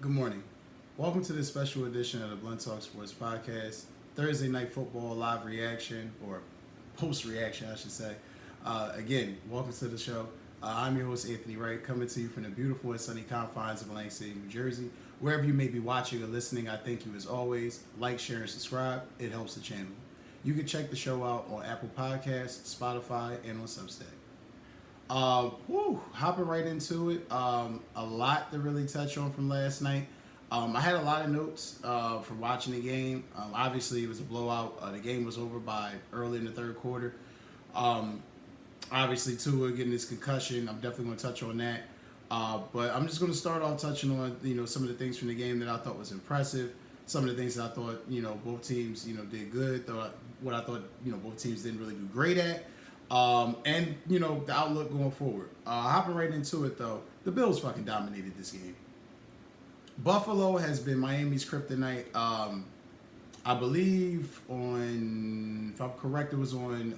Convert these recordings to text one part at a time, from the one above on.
Good morning. Welcome to this special edition of the Blunt Talk Sports Podcast. Thursday night football live reaction, or post reaction, I should say. Again, welcome to the show. I'm your host, Anthony Wright, coming to you from the beautiful and sunny confines of Atlantic City, New Jersey. Wherever you may be watching or listening, I thank you as always. Like, share, and subscribe. It helps the channel. You can check the show out on Apple Podcasts, Spotify, and on Substack. Hopping right into it. A lot to really touch on from last night. I had a lot of notes from watching the game. Obviously, it was a blowout. The game was over by early in the third quarter. Obviously, Tua getting his concussion. I'm definitely going to touch on that. But I'm just going to start off touching on some of the things from the game that I thought was impressive. Some of the things that I thought both teams did good. What I thought both teams didn't really do great at. And the outlook going forward. Hopping right into it though, the Bills fucking dominated this game. Buffalo has been Miami's kryptonite. I believe if I'm correct, it was on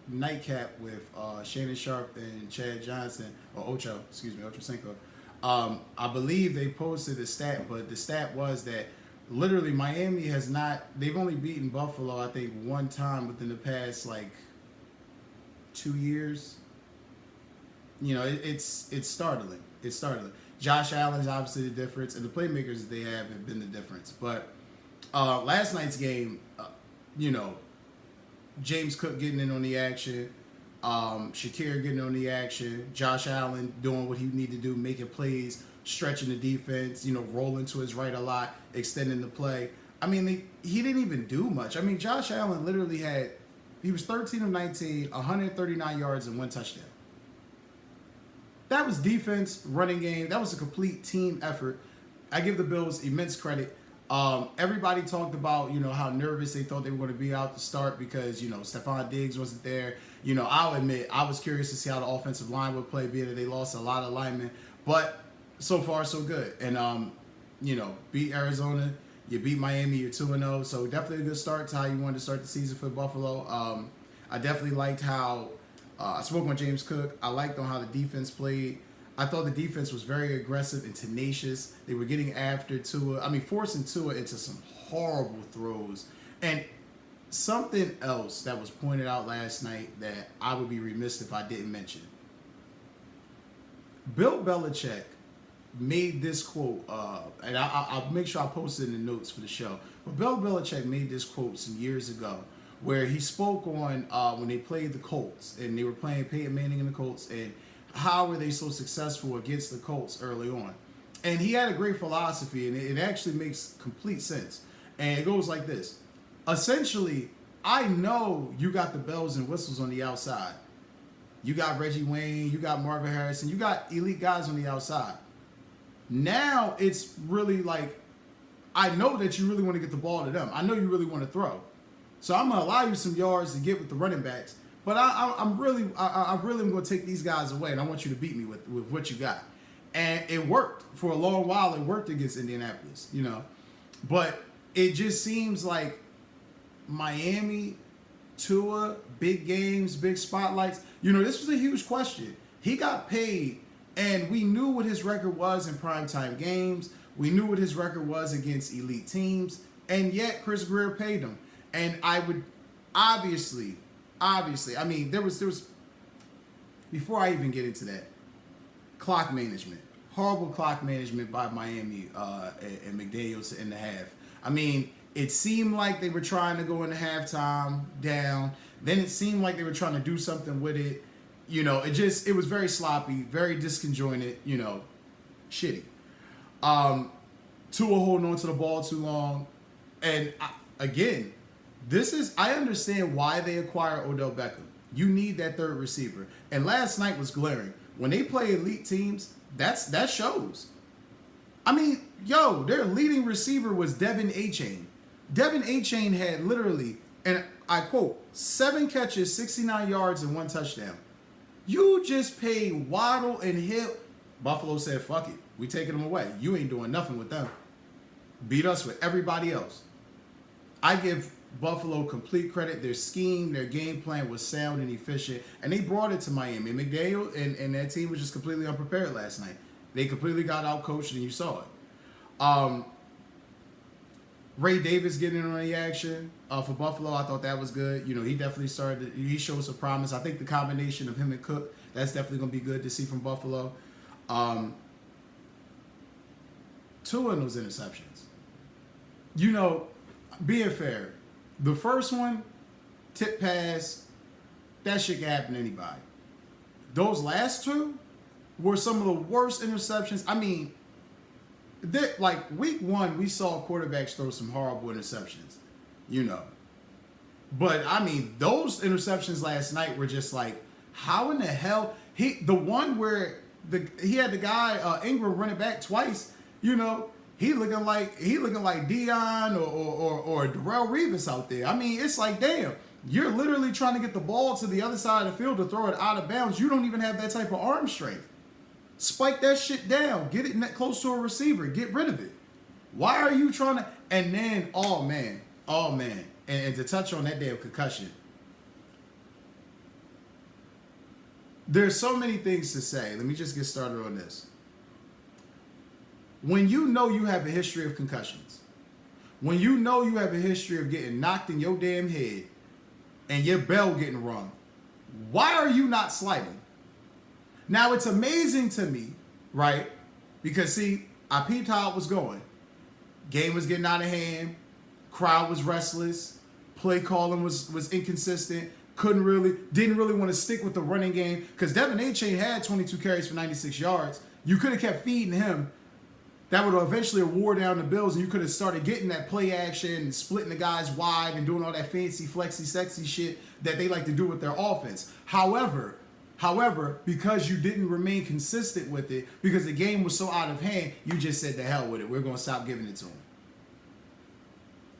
Nightcap with Shannon Sharp and Chad Johnson, or Ocho Cinco. I believe they posted a stat, but the stat was that literally Miami they've only beaten Buffalo, I think, one time within the past 2 years. It's startling. It's startling. Josh Allen's obviously the difference, and the playmakers that they have been the difference. But last night's game, James Cook getting in on the action, Shakir getting on the action, Josh Allen doing what he needed to do, making plays, stretching the defense, rolling to his right a lot, extending the play. I mean, he didn't even do much. I mean, Josh Allen literally he was 13 of 19, 139 yards, and one touchdown. That was defense, running game. That was a complete team effort. I give the Bills immense credit. Everybody talked about, how nervous they thought they were going to be out to start because, Stephon Diggs wasn't there. I'll admit, I was curious to see how the offensive line would play, being that they lost a lot of linemen. But so far, so good. And, beat Arizona. You beat Miami, you're 2-0, so definitely a good start to how you wanted to start the season for Buffalo. I definitely liked how I spoke with James Cook. I liked on how the defense played. I thought the defense was very aggressive and tenacious. They were getting after Tua. Forcing Tua into some horrible throws. And something else that was pointed out last night that I would be remiss if I didn't mention. Bill Belichick made this quote, and I'll make sure I post it in the notes for the show. But Bill Belichick made this quote some years ago where he spoke on when they played the Colts and they were playing Peyton Manning and the Colts and how were they so successful against the Colts early on. And he had a great philosophy, and it actually makes complete sense. And it goes like this. Essentially, I know you got the bells and whistles on the outside. You got Reggie Wayne, you got Marvin Harrison, you got elite guys on the outside. Now it's really I know that you really want to get the ball to them. I know you really want to throw. So I'm going to allow you some yards to get with the running backs. But I really am going to take these guys away, and I want you to beat me with what you got. And it worked. For a long while, it worked against Indianapolis, But it just seems like Miami, Tua, big games, big spotlights. This was a huge question. He got paid. And we knew what his record was in primetime games. We knew what his record was against elite teams. And yet Chris Greer paid him. And I would obviously, there was before I even get into that, clock management. Horrible clock management by Miami and McDaniels in the half. It seemed like they were trying to go into halftime down. Then it seemed like they were trying to do something with it. It was very sloppy, very disconjointed, shitty. Tua holding on to the ball too long. And I understand why they acquired Odell Beckham. You need that third receiver. And last night was glaring. When they play elite teams, that shows. Their leading receiver was Devin Achane. Devin Achane had literally, and I quote, 7 catches, 69 yards, and 1 touchdown. You just paid Waddle and Hill. Buffalo said, fuck it. We taking them away. You ain't doing nothing with them. Beat us with everybody else. I give Buffalo complete credit. Their scheme, their game plan was sound and efficient. And they brought it to Miami. McDaniel and that team was just completely unprepared last night. They completely got out coached, and you saw it. Um, Ray Davis getting in on the action for Buffalo, I thought that was good. You know, he definitely started. He showed some promise. I think the combination of him and Cook, that's definitely going to be good to see from Buffalo. Tua and those interceptions. You know, being fair, the first one, tip pass, that shit can happen to anybody. Those last two were some of the worst interceptions. I mean, like week one, we saw quarterbacks throw some horrible interceptions, you know. But I mean, those interceptions last night were just like, how in the hell? The one where he had the guy Ingram run it back twice, you know. He looking like Dion or Darrell Revis out there. I mean, it's like, damn, you're literally trying to get the ball to the other side of the field to throw it out of bounds. You don't even have that type of arm strength. Spike that shit down. Get it close to a receiver. Get rid of it. Why are you trying to? And then, oh man. And to touch on that damn concussion. There's so many things to say. Let me just get started on this. When you know you have a history of concussions, when you know you have a history of getting knocked in your damn head and your bell getting rung, why are you not sliding? Now, it's amazing to me, right? Because, see, I peeped how it was going. Game was getting out of hand. Crowd was restless. Play calling was inconsistent. Didn't really want to stick with the running game. Because Devin A-Chain had 22 carries for 96 yards. You could have kept feeding him. That would have eventually wore down the Bills, and you could have started getting that play action and splitting the guys wide and doing all that fancy, flexy, sexy shit that they like to do with their offense. However, because you didn't remain consistent with it, because the game was so out of hand, you just said the hell with it. We're going to stop giving it to him.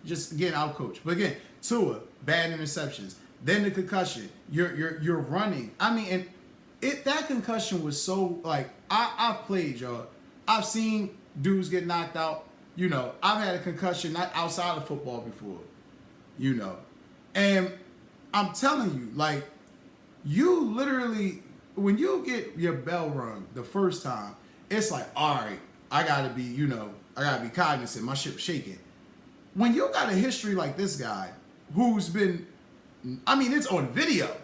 Just again, outcoached. But again, Tua, bad interceptions. Then the concussion. You're running. I mean, and that concussion was so like I've played, y'all. I've seen dudes get knocked out. You know, I've had a concussion not outside of football before. You know, and I'm telling you, like, you literally, when you get your bell rung the first time, it's like, all right, I gotta be cognizant. My shit's shaking. When you got a history like this guy, who's been, I mean, it's on video,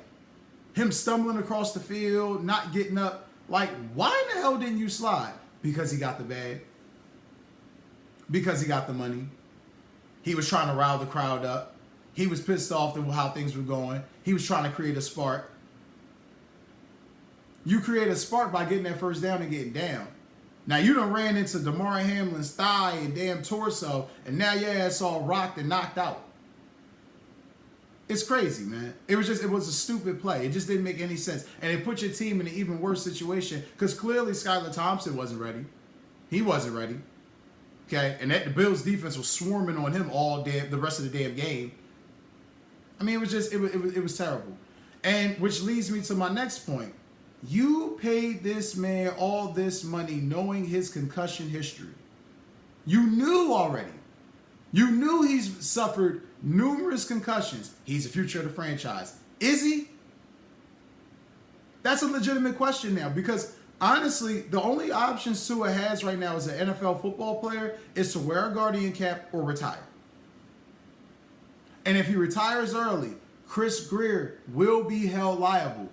him stumbling across the field, not getting up, like, why in the hell didn't you slide? Because he got the bag. Because he got the money. He was trying to rile the crowd up. He was pissed off at how things were going. He was trying to create a spark. You create a spark by getting that first down and getting down. Now, you done ran into Damar Hamlin's thigh and damn torso, and now your ass all rocked and knocked out. It's crazy, man. It was a stupid play. It just didn't make any sense. And it put your team in an even worse situation, because clearly Skylar Thompson wasn't ready. He wasn't ready. Okay? And the Bills defense was swarming on him all day, the rest of the damn game. I mean, it was terrible. And which leads me to my next point. You paid this man all this money knowing his concussion history. You knew already. You knew he's suffered numerous concussions. He's the future of the franchise. Is he? That's a legitimate question now, because honestly, the only options Tua has right now as an NFL football player is to wear a Guardian cap or retire. And if he retires early, Chris Greer will be held liable.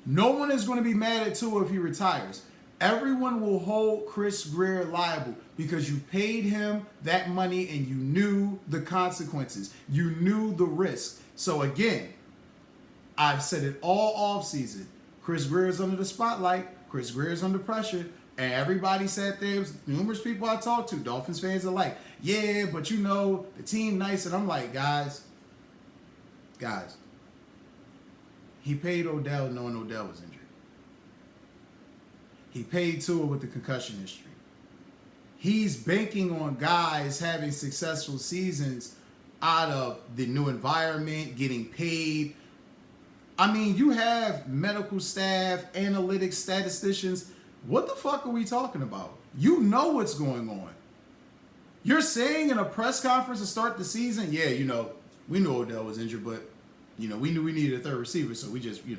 No one is going to be mad at Tua if he retires. Everyone will hold Chris Greer liable because you paid him that money and you knew the consequences. You knew the risk. So again, I've said it all offseason. Chris Greer is under the spotlight. Chris Greer is under pressure. And everybody sat there, numerous people I talked to, Dolphins fans are like, yeah, but you know, the team nice. And I'm like, guys, he paid Odell knowing Odell was injured. He paid Tua with the concussion history. He's banking on guys having successful seasons out of the new environment, getting paid. I mean, you have medical staff, analytics, statisticians. What the fuck are we talking about? You know what's going on. You're saying in a press conference to start the season, yeah, you know, we knew Odell was injured, but you know, we knew we needed a third receiver, so we just, we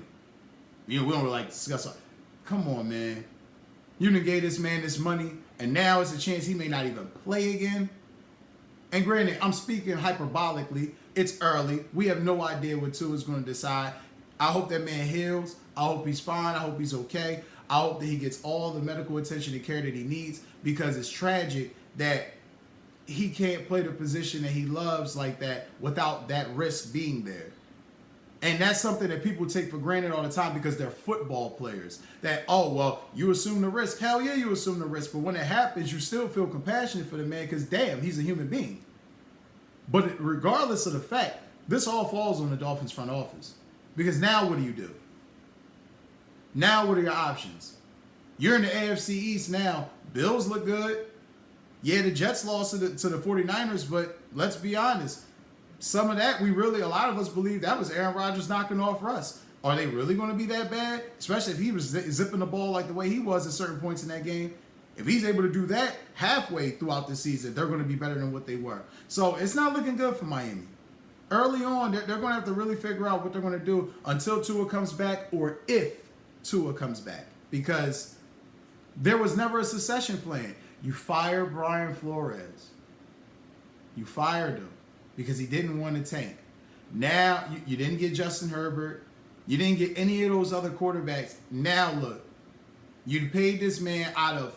don't really like discuss it. Come on, man. You done gave this man this money. and now it's a chance he may not even play again. And granted, I'm speaking hyperbolically. It's early. We have no idea what Tua is going to decide. I hope that man heals. I hope he's fine. I hope he's okay. I hope that he gets all the medical attention and care that he needs, because it's tragic that he can't play the position that he loves like that without that risk being there. And that's something that people take for granted all the time because they're football players. That, oh, well, you assume the risk. Hell yeah, you assume the risk. But when it happens, you still feel compassionate for the man because, damn, he's a human being. But regardless of the fact, this all falls on the Dolphins front office. Because now what do you do? Now what are your options? You're in the AFC East now. Bills look good. Yeah, the Jets lost to the 49ers, but let's be honest. Some of that, a lot of us believe that was Aaron Rodgers knocking off Russ. Are they really going to be that bad? Especially if he was zipping the ball like the way he was at certain points in that game. If he's able to do that halfway throughout the season, they're going to be better than what they were. So it's not looking good for Miami. Early on, they're going to have to really figure out what they're going to do until Tua comes back, or if Tua comes back. Because there was never a succession plan. You fire Brian Flores. You fired him because he didn't want to tank. Now, you didn't get Justin Herbert. You didn't get any of those other quarterbacks. Now, look, you paid this man out of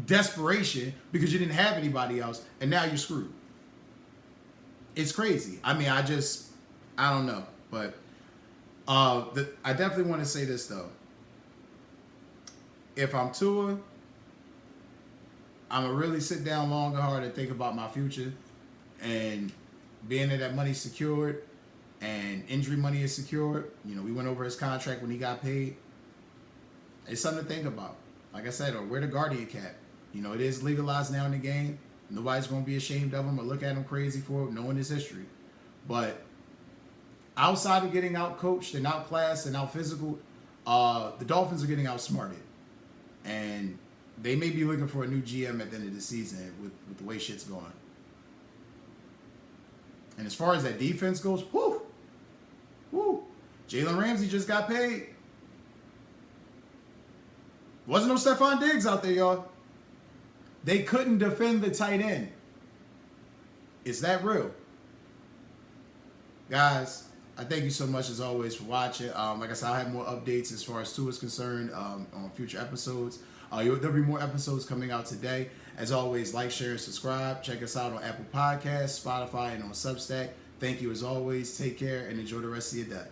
desperation because you didn't have anybody else, and now you're screwed. It's crazy. I mean, I don't know. But I definitely want to say this, though. If I'm Tua, I'm going to really sit down long and hard and think about my future. And being that money's secured and injury money is secured, we went over his contract when he got paid. It's something to think about. Like I said, or wear the Guardian cap. It is legalized now in the game. Nobody's going to be ashamed of him or look at him crazy for it, knowing his history. But outside of getting out-coached and outclassed and out-physical, the Dolphins are getting outsmarted. And they may be looking for a new GM at the end of the season with the way shit's going. And as far as that defense goes, whoo, Jalen Ramsey just got paid. Wasn't no Stephon Diggs out there, y'all. They couldn't defend the tight end. Is that real? Guys, I thank you so much as always for watching. Like I said, I'll have more updates as far as Tua is concerned on future episodes. There'll be more episodes coming out today. As always, like, share, and subscribe. Check us out on Apple Podcasts, Spotify, and on Substack. Thank you as always. Take care and enjoy the rest of your day.